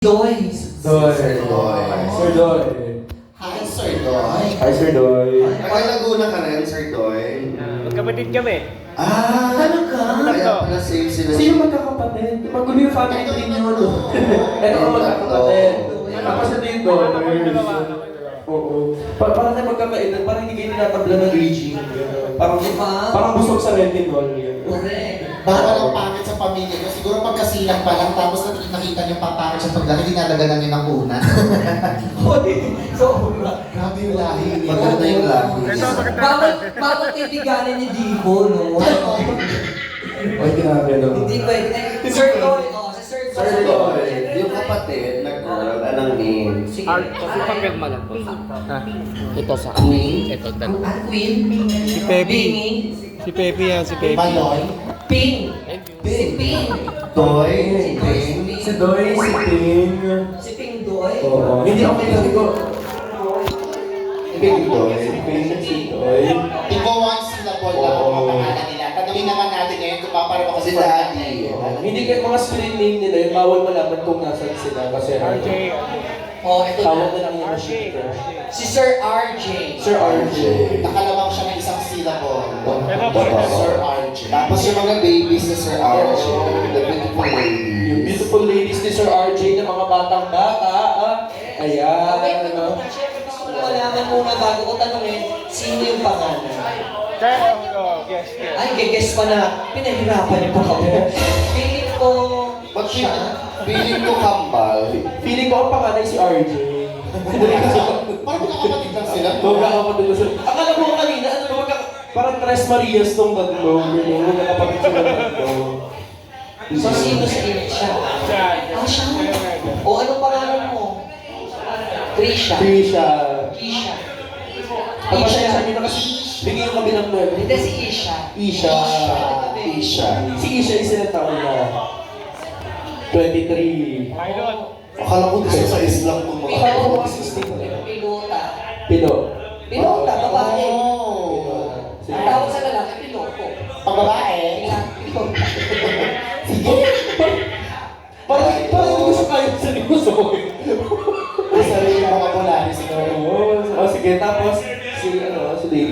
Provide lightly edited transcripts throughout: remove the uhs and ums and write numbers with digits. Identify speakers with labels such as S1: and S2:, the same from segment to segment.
S1: Doy.
S2: Doy.
S3: Sir Doy.
S2: Sir Doy.
S3: Hi, Sir Doy.
S2: Hi, Sir Doy.
S3: Taga Laguna ka rin, Sir Doy.
S4: Magkapatid kami.
S1: Talaga?
S3: Kaya pala same sila.
S2: Sino magkakapatid? Magulo yung family tree niyo, no? Ito ang magkakapatid. Tapos ito yung daughters. Oo. Parang tayo magkakailan, parang hindi kayo tinatabla ng aging. Parang busog sa retinol.
S1: Correct.
S5: Bawal ang pangit sa pamilya ko. Siguro pagkasilang pa lang, tapos nakita niyo papangit sa paglaki, dinadaganan niyo ng una. Grabe yung lahi.
S3: Maganda yung lahi.
S1: Bawal kaibiganin ni Divo, no?
S2: Ay, grabe, no?
S1: Hindi pwede. Sir Doy. Si Sir Doy.
S3: Sir Doy, yung kapatid na girl, anong name?
S1: Sige.
S4: Pagpagkalma lang po.
S1: Ito sa Queen.
S4: Ito,
S1: Queen.
S4: Si Pepe.
S1: Bingi.
S4: Si Pepe yan, si Pepe.
S5: Maloy.
S1: Ping. Si Ping.
S3: Doy,
S1: Ping.
S2: Si Doy, si Ting.
S1: Si Ping Doy.
S2: Oo. Hindi ako kailangan ko.
S3: Big Doy.
S2: Si Ping, si Doy.
S5: Ikaw one syllable lang ang mga pangalan nila. Tanungin naman natin ngayon kung para ako
S3: Si Daddy.
S2: Hindi kayo mga screen name nila yun, bawal malaman kung nasan sila kasi
S4: RJ.
S1: Oh, ito
S2: tawag
S1: na.
S2: na lang yung machine.
S1: Si Sir RJ.
S2: Sir RJ.
S5: Nakalawang siya ng isang syllable.
S3: Sir
S5: RJ.
S3: Tapos yung mga babies ni Sir RJ. The beautiful
S2: Yung
S3: ladies.
S2: beautiful ladies ni Sir RJ na mga batang-bata. Ayan.
S1: Okay, siyempre gusto ko malaman muna bago ko tanungin, sino yung pangalan?
S4: Kaya, guess.
S1: Ay, geges pa na. Pinahirapan niyo pa kami. Feeling ko
S3: Ba't
S1: siya.
S3: feeling ko kambal?
S2: Feeling ko ang panganay si RJ.
S5: Parang nakakapatid lang sila.
S2: Magkakapatid na sila. Akala ko kanina, ano ba parang Tres Marias tong tatlo. Magkakapatid sila tatlo.
S1: So, sino sa inyo siya? Ah, siya. O, anong pangalan mo? Trisha.
S2: Trisha.
S1: Kisha.
S2: Pagpasaya sa inyo na kasi bigyan yung kabilang nun.
S1: Hindi si Isha.
S2: Isha.
S3: Isha.
S2: Si Isha is ilang taon na? 23.
S4: Pilot.
S3: Akala ko gusto sa Islam kung mga
S2: Akala ko mga 16 na.
S1: Pilota.
S2: Pino.
S1: Pilota, babae.
S5: Oh.
S1: Ang tawag sa lalaki, piloto.
S5: Pag babae,
S1: Pilota.
S2: Parang hindi ko siya kaya seryoso.
S5: sarili yung mga bulani siguro.
S2: Oh, sige. Tapos, si Lady.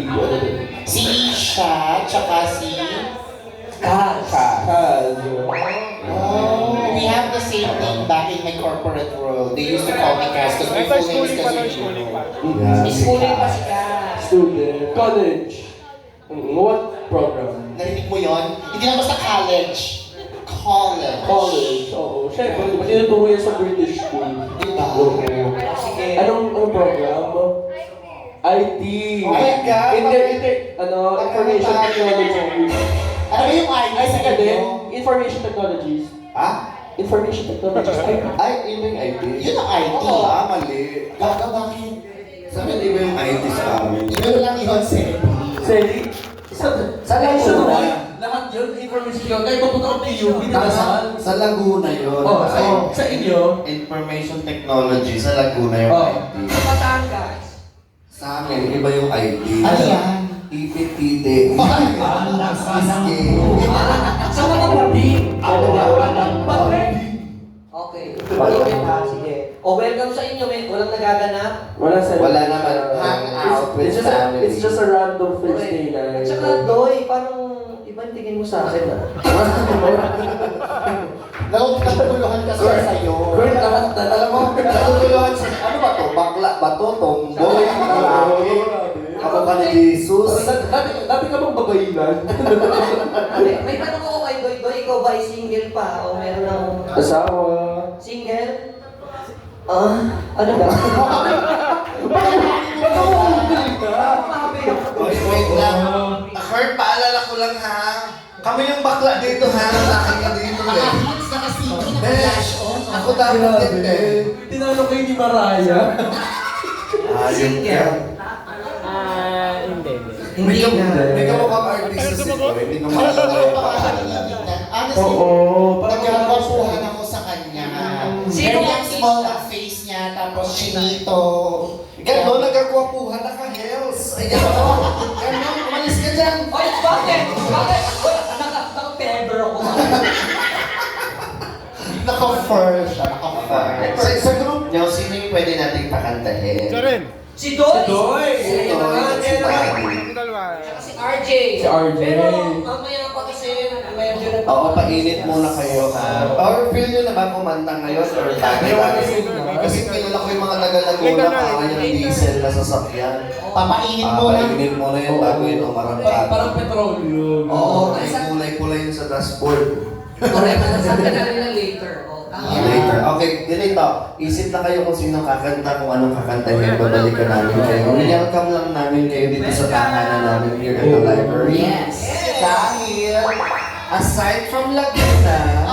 S5: Si Isha, tsaka si...
S1: Kaz.
S2: Kaz.
S5: Oh, we have the same name back in my corporate world. They used to call me Cass because my
S4: Ito,
S5: full name is
S4: schooling pa to,
S5: Kazuyo.
S4: schooling pa.
S1: Schooling pa si Kaz.
S2: Student. College. What program?
S5: Narinig mo yon? Hindi lang basta college. College.
S2: College. Oo. Siyempre, di ba tinuturo yan sa British school?
S5: Diba?
S2: Oo.
S1: Sige.
S2: Anong program? IT.
S5: Oh my God!
S2: Information technology.
S5: Ano ba yung ID sa
S2: Ka din?
S5: inyo?
S2: Information technologies.
S3: Ha?
S2: Information technologies.
S3: Ay, yun yung ID?
S5: Yun ang ID.
S3: Mali.
S5: Gaga, bakit?
S3: Sa amin, iba yung ID sa amin.
S5: Yun lang yun, Sir.
S2: Sally? Sa
S3: Laguna.
S2: Lahat yun, information yun. Kahit papunta ko PUP,
S3: Sa Laguna yun.
S2: sa inyo?
S3: Information technology, sa Laguna yung
S2: Oh.
S3: ID.
S1: Sa Batangas.
S3: Sa amin, iba yung ID.
S5: Ano yan?
S3: Ipipide. Siske.
S1: Sa mga babi. Okay. Sige. O, welcome sa inyo, men. Walang nagaganap.
S3: Wala naman. Hang out with family.
S2: It's just a random Thursday
S1: At
S2: night.
S1: saka, Doy, parang ibang tingin mo sa akin, ah.
S5: Naguguluhan kasi sa'yo.
S2: Girl, lahat na.
S3: Alam mo, natutulungan sa... Ano ba to? Bakla ba to? Tomboy? Lalaki? Ako ka ni Jesus?
S2: Dati ka bang babayilan?
S1: May tanong ako kay Doy. Doy, ikaw ba ay single pa? O meron ng
S2: Asawa.
S1: single? Ano ba?
S3: Wait lang. Kurt, paalala ko lang ha. Kami yung bakla dito ha. Laki ka dito eh.
S5: Nakahits na kasi ito na flash on.
S3: Ako dapat din eh.
S2: Tinanong kayo ni Mariah.
S3: Ayun ka.
S4: Hindi.
S1: Hindi na.
S3: May kamukhang artista si Koy. Hindi ko maalala yung pangalan.
S5: Honestly, nagkakasuhan ako sa kanya.
S1: Sino
S5: Very
S1: ang
S5: small ang face niya, tapos chinito.
S3: Gano'n, nagkakwapuhan naka-heels. Ayan o. Gano'n, umalis ka dyan.
S1: Oy, bakit? Bakit? Oy, naka-feber ako.
S5: Naka-fur siya, naka-fur.
S3: Sa group nyo, sino yung pwede nating pakantahin?
S4: Siya rin.
S1: Si Doy!
S2: Doy!
S3: Sino yung si Tani?
S4: Yung dalawa.
S1: Si RJ.
S2: Si RJ.
S1: Pero mamaya pa kasi medyo na...
S3: Oo, painit muna kayo ha. Or feel nyo na ba kumanta ngayon or lagi lang? Kasi kilala ko yung mga taga-Laguna, parang yung diesel na sasakyan.
S5: Papainit mo na.
S3: Painit mo na yun bago yun umarangkat.
S2: Parang petroleum.
S3: Oo, ay kulay-kulay yun sa dashboard.
S1: Correct. Sabi na nila later.
S3: Later. Okay, ganito. Isip na kayo kung sino kakanta, kung anong kakantahin. Babalikan namin kayo. Welcome lang namin kayo dito sa tahanan namin here at the library.
S1: Yes.
S3: Dahil, aside from Laguna,